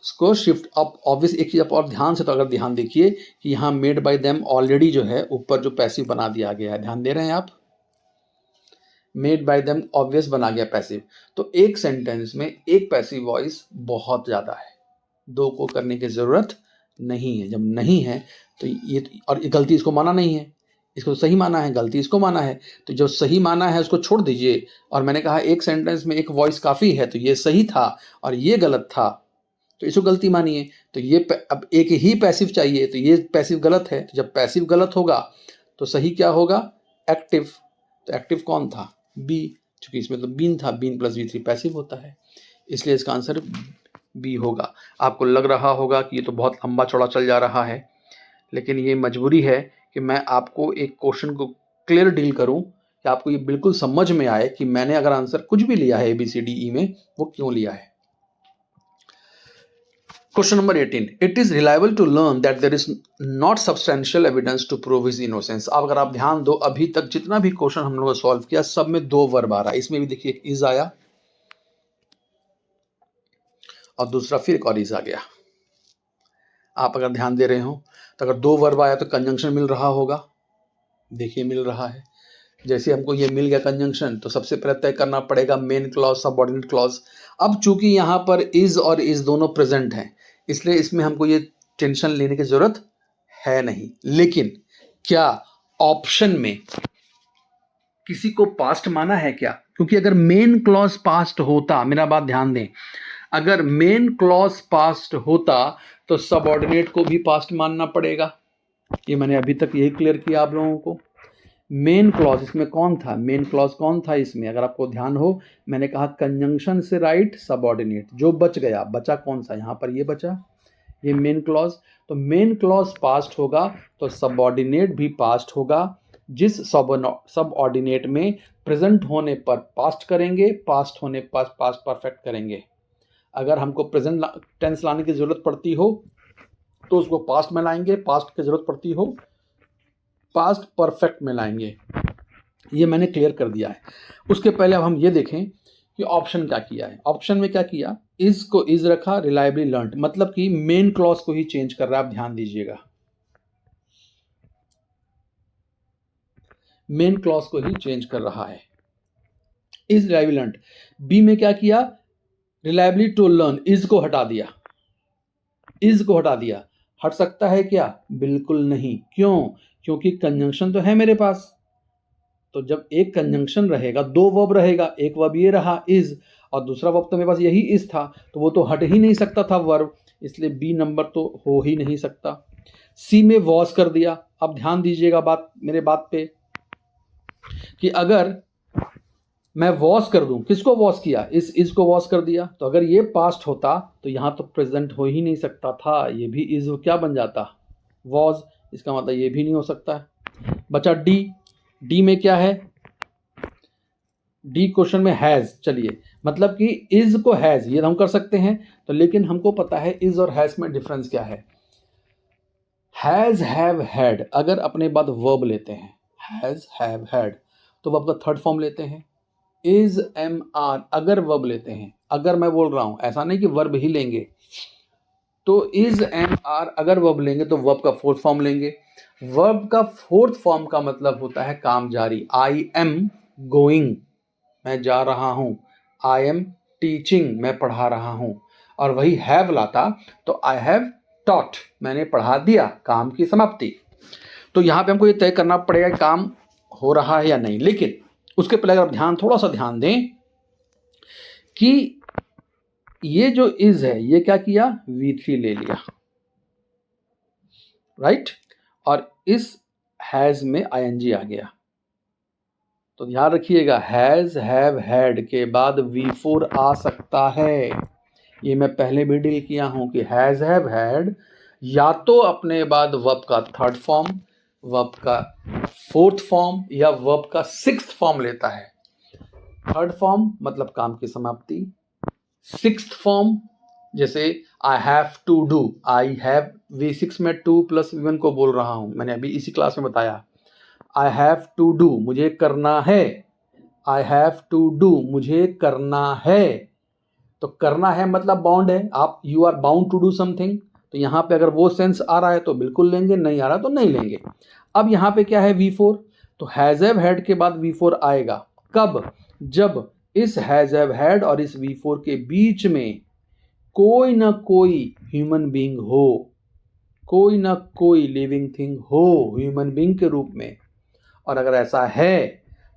उसको शिफ्ट। अब ऑब्वियस एक चीज आप और ध्यान से, तो अगर ध्यान देखिए कि यहां मेड बाय देम ऑलरेडी जो है ऊपर जो पैसिव बना दिया गया है, ध्यान दे रहे हैं आप? मेड बाय देम ऑब्वियस बना गया पैसिव। तो एक सेंटेंस में एक पैसिव वॉइस बहुत ज्यादा है, दो को करने की जरूरत नहीं है। जब नहीं है तो ये, और गलती इसको माना नहीं है, इसको सही माना है, गलती इसको माना है। तो जो सही माना है उसको छोड़ दीजिए, और मैंने कहा एक सेंटेंस में एक वॉइस काफी है, तो ये सही था और ये गलत था, तो इसको गलती मानिए। तो ये अब एक ही पैसिव चाहिए, तो ये पैसिव गलत है। तो जब पैसिव गलत होगा तो सही क्या होगा? एक्टिव। तो एक्टिव कौन था? बी, क्योंकि इसमें तो बीन था, बीन प्लस V3 पैसिव होता है, इसलिए इसका आंसर बी होगा। आपको लग रहा होगा कि ये तो बहुत लंबा चौड़ा चल जा रहा है, लेकिन ये मजबूरी है कि मैं आपको एक क्वेश्चन को क्लियर डील करूं, कि आपको ये बिल्कुल समझ में आए कि मैंने अगर आंसर कुछ भी लिया है ABCDE में, वो क्यों लिया है। Question number 18. It is reliable to learn that there is not substantial evidence to prove his innocence. अब अगर आप ध्यान दो, अभी तक जितना भी क्वेश्चन हम लोगों ने सॉल्व किया सब में दो वर्ब आ रहा है। इसमें भी देखिए इज आया और दूसरा फिर एक और इज आ गया। आप अगर ध्यान दे रहे हो तो अगर दो वर्ब आया तो कंजंक्शन मिल रहा होगा, देखिए मिल रहा है। जैसे हमको ये मिल गया कंजंक्शन, तो सबसे पहले तय करना पड़ेगा मेन क्लॉज सबऑर्डिनेट क्लॉज। अब चूंकि यहाँ पर इज और इज दोनों प्रेजेंट हैं, इसलिए इसमें हमको ये टेंशन लेने की जरूरत है नहीं। लेकिन क्या ऑप्शन में किसी को पास्ट माना है क्या? क्योंकि अगर मेन क्लॉज पास्ट होता, मेरा बात ध्यान दें, अगर मेन क्लॉज पास्ट होता तो सबऑर्डिनेट को भी पास्ट मानना पड़ेगा। ये मैंने अभी तक यही क्लियर किया आप लोगों को। मेन क्लॉज इसमें कौन था? मेन क्लॉज कौन था इसमें? अगर आपको ध्यान हो, मैंने कहा कंजंक्शन से राइट सबऑर्डिनेट। जो बच गया, बचा कौन सा? यहाँ पर ये बचा, ये मेन क्लॉज। तो मेन क्लॉज पास्ट होगा तो सबऑर्डिनेट भी पास्ट होगा। जिस सबऑर्डिनेट में प्रेजेंट होने पर पास्ट करेंगे, पास्ट होने पर पास्ट परफेक्ट करेंगे। अगर हमको प्रेजेंट टेंस लाने की जरूरत पड़ती हो तो उसको पास्ट में लाएंगे, पास्ट की जरूरत पड़ती हो पास्ट परफेक्ट में लाएंगे। ये मैंने क्लियर कर दिया है। उसके पहले अब हम ये देखें कि ऑप्शन क्या किया है। ऑप्शन में क्या किया? इज को इज रखा, रिलायबली लर्न्ड, मतलब कि मेन क्लॉज को ही चेंज कर रहा है। आप ध्यान दीजिएगा, मेन क्लॉज को ही चेंज कर रहा है। Is reliably learned. बी में क्या किया? रिलायबली टू लर्न, इज को हटा दिया। इज को हटा दिया। हट सकता है क्या? बिल्कुल नहीं। क्यों? क्योंकि कंजंक्शन तो है मेरे पास। तो जब एक कंजंक्शन रहेगा, दो वर्ब रहेगा, एक वर्ब ये रहा इज, और दूसरा वर्ब तो मेरे पास यही इज था, तो वो तो हट ही नहीं सकता था वर्ब, इसलिए बी नंबर तो हो ही नहीं सकता। सी में वॉज कर दिया। अब ध्यान दीजिएगा बात, मेरे बात पे, कि अगर मैं वॉश कर दूं, किसको वॉश किया? इस को वॉश कर दिया, तो अगर ये पास्ट होता तो यहां तो प्रेजेंट हो ही नहीं सकता था, ये भी इज क्या बन जाता? वॉज। इसका मतलब ये भी नहीं हो सकता है। बचा डी। डी में क्या है? डी क्वेश्चन में हैज। चलिए, मतलब कि इज को हैज ये हम कर सकते हैं, तो लेकिन हमको पता है इज और हैज में डिफरेंस क्या है। हैज, हैव, हैड अगर अपने बाद वर्ब लेते हैं, हैज, हैव, हैड, तो वर्ब का थर्ड फॉर्म लेते हैं। इज, एम, आर अगर वर्ब लेते हैं, अगर मैं बोल रहा हूं, ऐसा नहीं कि वर्ब ही लेंगे, तो इज, एम, आर अगर वर्ब लेंगे तो वर्ब का फोर्थ फॉर्म लेंगे। वर्ब का फोर्थ फॉर्म का मतलब होता है काम जारी। आई एम गोइंग, मैं जा रहा हूं। आई एम टीचिंग, मैं पढ़ा रहा हूं। और वही हैव लाता तो आई हैव टॉट, मैंने पढ़ा दिया, काम की समाप्ति। तो यहां पे हमको ये तय करना पड़ेगा काम हो रहा है या नहीं। लेकिन उसके पहले अगर आप थोड़ा सा ध्यान दें कि ये जो इज है, ये क्या किया? V3 ले लिया, राइट, और इस हैज में ing आ गया। तो ध्यान रखिएगा, हैज, हैव, हैड के बाद V4 आ सकता है। ये मैं पहले भी डील किया हूं कि हैज, हैव, हैड या तो अपने बाद वर्ब का थर्ड फॉर्म, वर्ब का फोर्थ फॉर्म या वर्ब का सिक्स्थ फॉर्म लेता है। थर्ड फॉर्म मतलब काम की समाप्ति। सिक्स्थ फॉर्म जैसे I have to do, I have V6 में 2 + V1 को बोल रहा हूं, मैंने अभी इसी क्लास में बताया। आई हैव टू डू, मुझे करना है। आई हैव टू डू, मुझे करना है। तो करना है मतलब बाउंड है, आप you are bound to do something. तो यहां पे अगर वो सेंस आ रहा है तो बिल्कुल लेंगे, नहीं आ रहा तो नहीं लेंगे। अब यहां पे क्या है? V4, तो हैज, हैव, हैड के बाद V4 आएगा। कब? जब इस हैज, हैव, हैड और इस V4 के बीच में कोई ना कोई ह्यूमन बीइंग हो, कोई ना कोई लिविंग थिंग हो ह्यूमन बीइंग के रूप में। और अगर ऐसा है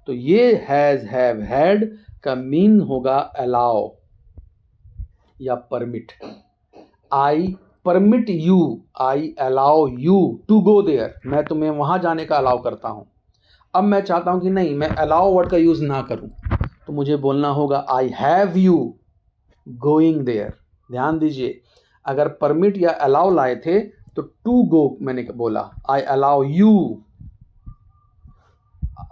तो ये हैज, हैव, हैड का मीन होगा अलाउ या permit. I permit you, I allow you to go there, मैं तुम्हें वहां जाने का अलाउ करता हूं। अब मैं चाहता हूं कि नहीं, मैं अलाउ वर्ड का यूज ना करूं, तो मुझे बोलना होगा I have you going there. ध्यान दीजिए, अगर परमिट या अलाउ लाए थे तो टू गो मैंने बोला, I allow you,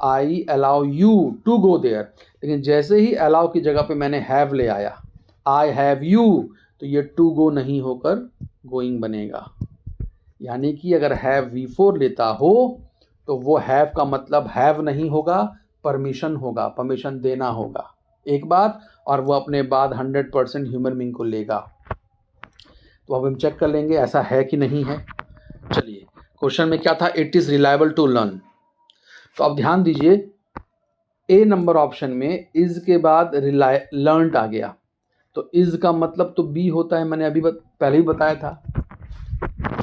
I allow you to go there. लेकिन जैसे ही अलाउ की जगह पे मैंने हैव ले आया, आई हैव यू, तो ये टू गो नहीं होकर गोइंग बनेगा। यानी कि अगर हैव V4 लेता हो तो वो हैव का मतलब हैव नहीं होगा, परमिशन होगा, परमिशन देना होगा, एक बात। और वो अपने बाद 100% ह्यूमन बीइंग को लेगा। तो अब हम चेक कर लेंगे ऐसा है कि नहीं है। चलिए, क्वेश्चन में क्या था? It is reliable to learn. तो अब ध्यान दीजिए, ए नंबर ऑप्शन में इज के बाद लर्नड आ गया, तो इज का मतलब तो बी होता है, मैंने अभी पहले ही बताया था।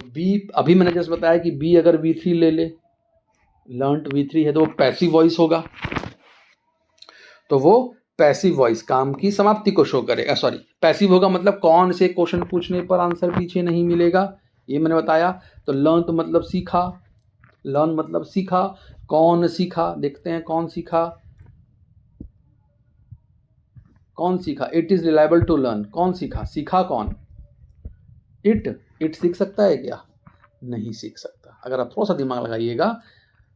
बी अभी मैंने जस्ट बताया कि बी अगर V3 ले ले, लर्नड V3 है तो वो पैसिव वॉइस होगा, तो वो पैसिव वॉइस काम की समाप्ति को शो करेगा। सॉरी, पैसिव होगा मतलब कौन से क्वेश्चन पूछने पर आंसर पीछे नहीं मिलेगा, ये मैंने बताया। तो लर्न तो मतलब सीखा, लर्न मतलब सीखा, कौन सीखा, देखते हैं कौन सीखा, कौन सीखा, it is reliable to learn, कौन सीखा, सीखा कौन, इट सीख सकता है क्या, नहीं सीख सकता। अगर आप थोड़ा सा दिमाग लगाइएगा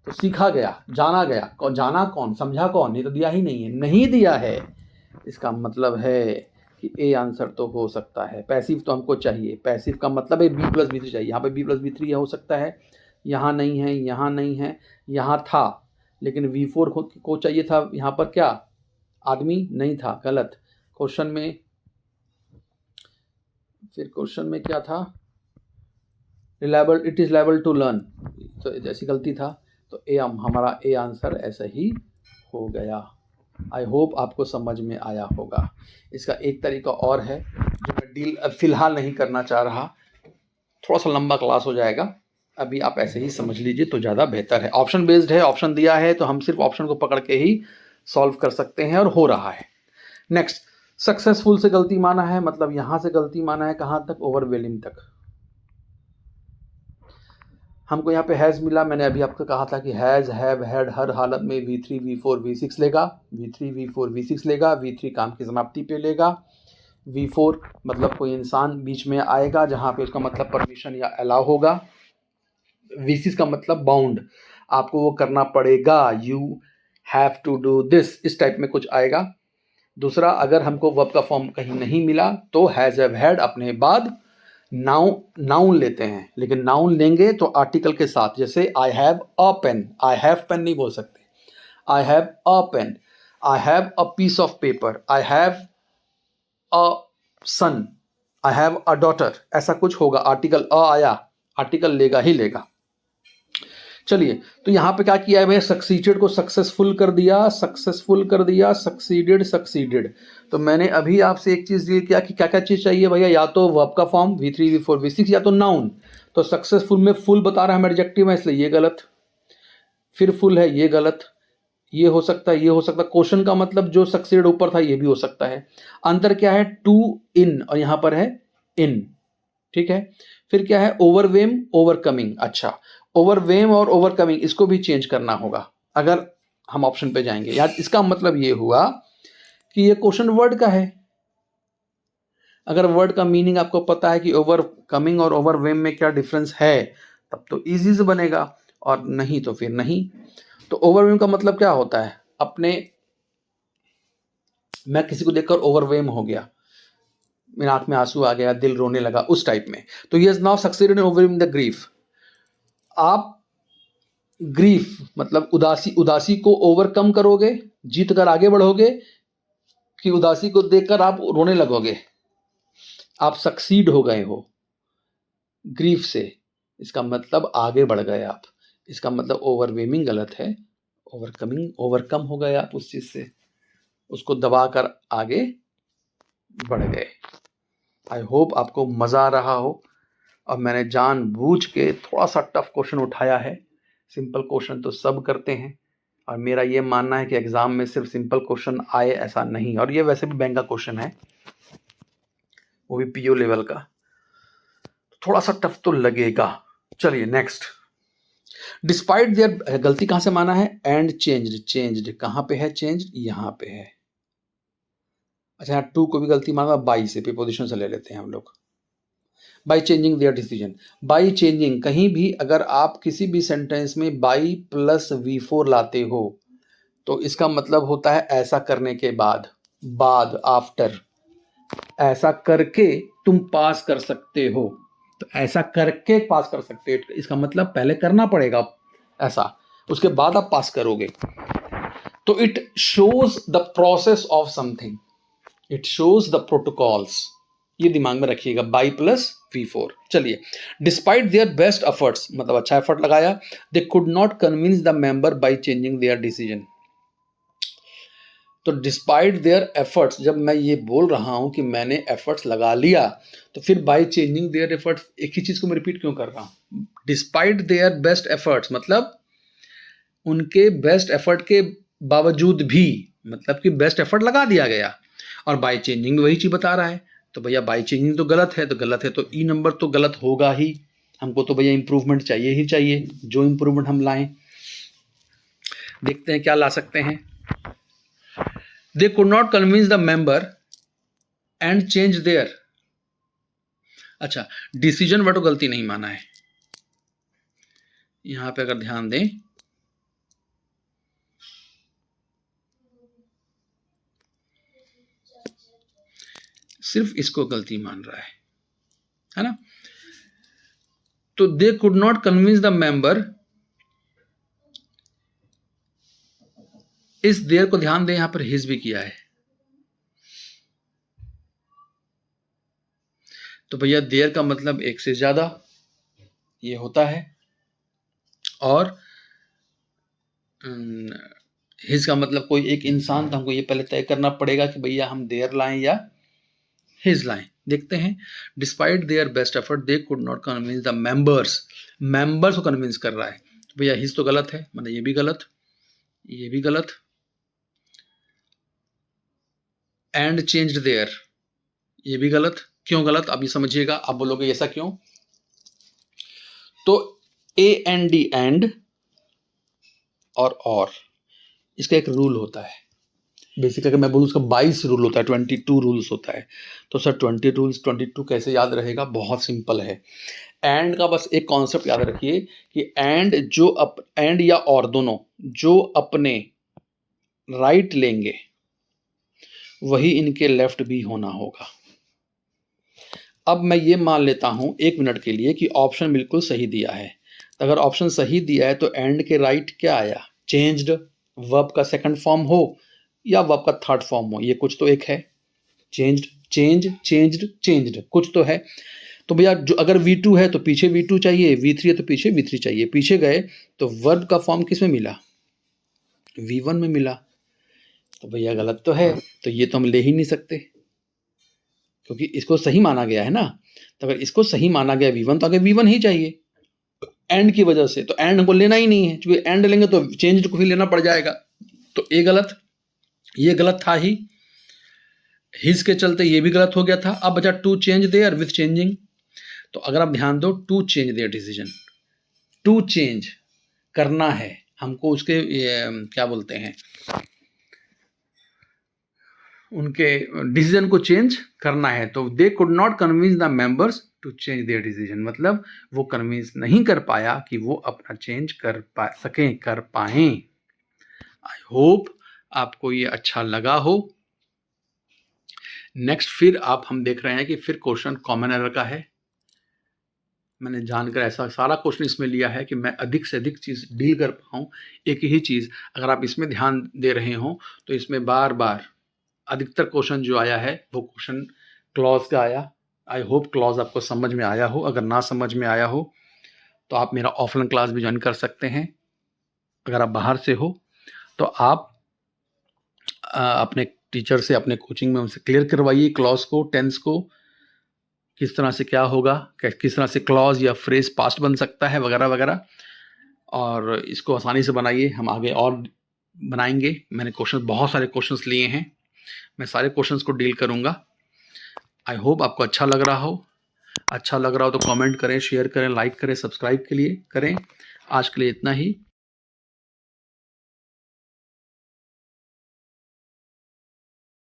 तो सीखा गया, जाना गया, जाना कौन, समझा कौन, ये तो दिया ही नहीं है, नहीं दिया है। इसका मतलब है कि ए आंसर तो हो सकता है। पैसिव तो हमको चाहिए, पैसिव का मतलब है B+B3 चाहिए, यहाँ पे B+B3 हो सकता है, यहाँ नहीं है, यहाँ नहीं है, यहाँ था लेकिन V4 को चाहिए था, यहाँ पर क्या आदमी नहीं था, गलत। क्वेश्चन में, फिर क्वेश्चन में क्या था, reliable, it is liable to learn, तो जैसी गलती था, तो ए हमारा ए आंसर ऐसा ही हो गया। आई होप आपको समझ में आया होगा। इसका एक तरीका और है जो मैं डील फिलहाल नहीं करना चाह रहा, थोड़ा सा लंबा क्लास हो जाएगा, अभी आप ऐसे ही समझ लीजिए तो ज़्यादा बेहतर है। ऑप्शन बेस्ड है, ऑप्शन दिया है तो हम सिर्फ ऑप्शन को पकड़ के ही सॉल्व कर सकते हैं और हो रहा है। नेक्स्ट, सक्सेसफुल से गलती माना है, मतलब यहाँ से गलती माना है कहाँ तक, ओवरवेलिंग तक। हमको यहाँ पे हैज़ मिला, मैंने अभी आपको कहा था कि हैज़, हैव, हैड हर हालत में V3 V4 V6 लेगा, V3 V4 V6 लेगा, V3 काम की समाप्ति पे लेगा, V4 मतलब कोई इंसान बीच में आएगा जहाँ पे उसका मतलब परमिशन या अलाउ होगा, V6 का मतलब बाउंड, आपको वो करना पड़ेगा, you have to do this, इस टाइप में कुछ आएगा। दूसरा, अगर हमको वर्ब का फॉर्म कहीं नहीं मिला तो हैज़, हैव, हैड अपने बाद नाउन लेते हैं, लेकिन नाउन लेंगे तो आर्टिकल के साथ, जैसे I have a pen, I have pen नहीं बोल सकते, I have a pen, I have a piece of paper, I have a son, I have a daughter, ऐसा कुछ होगा, आर्टिकल अ आया, आर्टिकल लेगा ही लेगा। चलिए, तो यहाँ पे क्या किया है भैया, सक्सीडेड को सक्सेसफुल कर दिया, सक्सेसफुल कर दिया, सक्सीडेड, सक्सीडेड। तो मैंने अभी आपसे एक चीज़ ये किया कि क्या क्या चीज़ चाहिए भैया, या तो वर्ब का फॉर्म V3 V4 V6 या तो नाउन। तो सक्सेसफुल में फुल बता रहा है, हम एडजेक्टिव है इसलिए ये गलत, फिर फुल है ये गलत, ये हो सकता है, ये हो सकता है, क्वेश्चन का मतलब जो सक्सीड ऊपर था ये भी हो सकता है। अंतर क्या है, टू इन और यहाँ पर है इन, ठीक है। फिर क्या है, ओवरवेम, ओवरकमिंग। अच्छा, ओवरवेम और ओवरकमिंग इसको भी चेंज करना होगा अगर हम ऑप्शन पे जाएंगे। यार इसका मतलब ये हुआ कि ये क्वेश्चन वर्ड का है, अगर वर्ड का मीनिंग आपको पता है कि ओवरकमिंग और ओवरवेम में क्या डिफरेंस है तब तो इजी से बनेगा, और नहीं तो फिर नहीं। तो ओवरवेम का मतलब क्या होता है, अपने, मैं किसी को देखकर ओवरवेम हो गया, मेरे आंख में आंसू आ गया, दिल रोने लगा, उस टाइप में। तो he has now succeeded in overcoming the grief. आप ग्रीफ मतलब उदासी, उदासी को ओवरकम करोगे, जीत कर आगे बढ़ोगे, कि उदासी को देखकर आप रोने लगोगे, आप सक्सीड हो गए हो ग्रीफ से, इसका मतलब आगे बढ़ गए आप, इसका मतलब ओवरवेमिंग गलत है, ओवरकमिंग, ओवरकम हो गए आप उस चीज से, उसको दबाकर आगे बढ़ गए। आई होप आपको मजा आ रहा हो, और मैंने जानबूझ के थोड़ा सा टफ क्वेश्चन उठाया है, सिंपल क्वेश्चन तो सब करते हैं, और मेरा ये मानना है कि एग्जाम में सिर्फ सिंपल क्वेश्चन आए ऐसा नहीं, और ये वैसे भी बैंक का क्वेश्चन है, वो भी PO लेवल का, थोड़ा सा टफ तो लगेगा। चलिए नेक्स्ट, डिस्पाइट देयर, गलती कहां से माना है, एंड चेंज्ड, चेंज्ड कहां पे है, चेंज यहां पे है। अच्छा, यहाँ टू को भी गलती माना, बाई से प्रीपोजिशन से ले लेते हैं हम लोग, by changing their decision. By changing, कहीं भी अगर आप किसी भी सेंटेंस में बाई प्लस V4 लाते हो तो इसका मतलब होता है ऐसा करने के बाद, बाद, आफ्टर, ऐसा करके तुम पास कर सकते हो, तो ऐसा करके पास कर सकते हो, इसका मतलब पहले करना पड़ेगा ऐसा, उसके बाद आप पास करोगे। तो it shows the process of something, it shows the protocols, ये दिमाग में रखिएगा, बाई प्लस V4। चलिए, डिस्पाइट देयर बेस्ट एफर्ट्स मतलब अच्छा एफर्ट लगाया, दे could not convince the member by changing their decision. तो डिस्पाइट देयर एफर्ट्स, जब मैं ये बोल रहा हूं कि मैंने एफर्ट्स लगा लिया, तो फिर बाय चेंजिंग देयर एफर्ट्स, एक ही चीज को मैं रिपीट क्यों कर रहा हूं? डिस्पाइट देयर बेस्ट एफर्ट्स मतलब उनके बेस्ट एफर्ट के बावजूद भी, मतलब कि बेस्ट एफर्ट लगा दिया गया, और बाय चेंजिंग वही चीज बता रहा है। तो भैया बाय चेंजिंग तो गलत है, तो गलत है तो ई नंबर तो गलत होगा ही। हमको तो भैया इंप्रूवमेंट चाहिए ही चाहिए, जो इंप्रूवमेंट हम लाएं। देखते हैं क्या ला सकते हैं। दे could not convince the member and change their, अच्छा डिसीजन वर्ड को गलती नहीं माना है। यहां पे अगर ध्यान दें, सिर्फ इसको गलती मान रहा है ना। तो they could not convince the member, इस देयर को ध्यान दें, यहां पर हिज भी किया है। तो भैया देयर का मतलब एक से ज्यादा ये होता है, और हिज का मतलब कोई एक इंसान। तो हमको ये पहले तय करना पड़ेगा कि भैया हम देयर लाएं या हिज लाएं। देखते हैं, despite their best effort they could not convince the members, members को कन्विंस कर रहा है। तो भैया हिज तो गलत है, मतलब ये भी गलत, ये भी गलत, एंड चेंज्ड देयर ये भी गलत। क्यों गलत आप ये समझिएगा, आप बोलोगे ऐसा क्यों? तो ए एंड डी एंड और इसका एक रूल होता है। बेसिकली अगर मैं बोलूँ उसका 22 रूल होता है, 22 रूल्स होता है। तो सर 20 रूल्स 22 कैसे याद रहेगा? बहुत सिंपल है। एंड का बस एक कॉन्सेप्ट याद रखिए कि एंड या और दोनों जो अपने राइट लेंगे वही इनके लेफ्ट भी होना होगा। अब मैं ये मान लेता हूं 1 मिनट के लिए कि ऑप्शन बिल्कुल सही दिया है। तो अगर ऑप्शन सही दिया है तो एंड के राइट क्या आया? चेंज्ड, वर्ब का सेकंड फॉर्म हो या वर्ब का थर्ड फॉर्म हो, ये कुछ तो एक है। चेंज्ड, चेंज्ड कुछ तो है। तो भैया जो अगर V2 है तो पीछे V2 चाहिए, V3 है तो पीछे V3 चाहिए। पीछे गए तो वर्ब का फॉर्म किस में मिला? V1 में मिला। तो भैया गलत तो है, तो ये तो हम ले ही नहीं सकते क्योंकि इसको सही माना गया है ना। तो अगर इसको सही माना गया V1 तो आगे V1 ही चाहिए एंड की वजह से। तो एंड हमको लेना ही नहीं है, क्योंकि एंड लेंगे तो चेंज को भी लेना पड़ जाएगा। तो ए गलत, ये गलत था ही, हिज के चलते ये भी गलत हो गया था। अब बचा to change their with changing. तो अगर आप ध्यान दो, to change their decision, to change करना है हमको, उसके क्या बोलते हैं, उनके डिसीजन को चेंज करना है। तो they could not convince the members to change their decision, मतलब वो कन्विंस नहीं कर पाया कि वो अपना चेंज कर पाएं। आई होप आपको ये अच्छा लगा हो। नेक्स्ट फिर आप हम देख रहे हैं कि फिर क्वेश्चन कॉमन एरर का है। मैंने जानकर ऐसा सारा क्वेश्चन इसमें लिया है कि मैं अधिक से अधिक चीज़ डील कर पाऊँ। एक ही चीज़ अगर आप इसमें ध्यान दे रहे हो तो इसमें बार बार अधिकतर क्वेश्चन जो आया है वो क्वेश्चन क्लॉज का आया। आई होप क्लॉज आपको समझ में आया हो। अगर ना समझ में आया हो तो आप मेरा ऑफलाइन क्लास भी ज्वाइन कर सकते हैं। अगर आप बाहर से हो तो आप अपने टीचर से, अपने कोचिंग में उनसे क्लियर करवाइए क्लॉज को, टेंस को, किस तरह से क्या होगा, किस तरह से क्लॉज या फ्रेज पास्ट बन सकता है वगैरह वगैरह। और इसको आसानी से बनाइए, हम आगे और बनाएंगे। मैंने बहुत सारे क्वेश्चंस लिए हैं, मैं सारे क्वेश्चंस को डील करूंगा। आई होप आपको अच्छा लग रहा हो। अच्छा लग रहा हो तो कमेंट करें, शेयर करें, लाइक करें, सब्सक्राइब के लिए करें। आज के लिए इतना ही।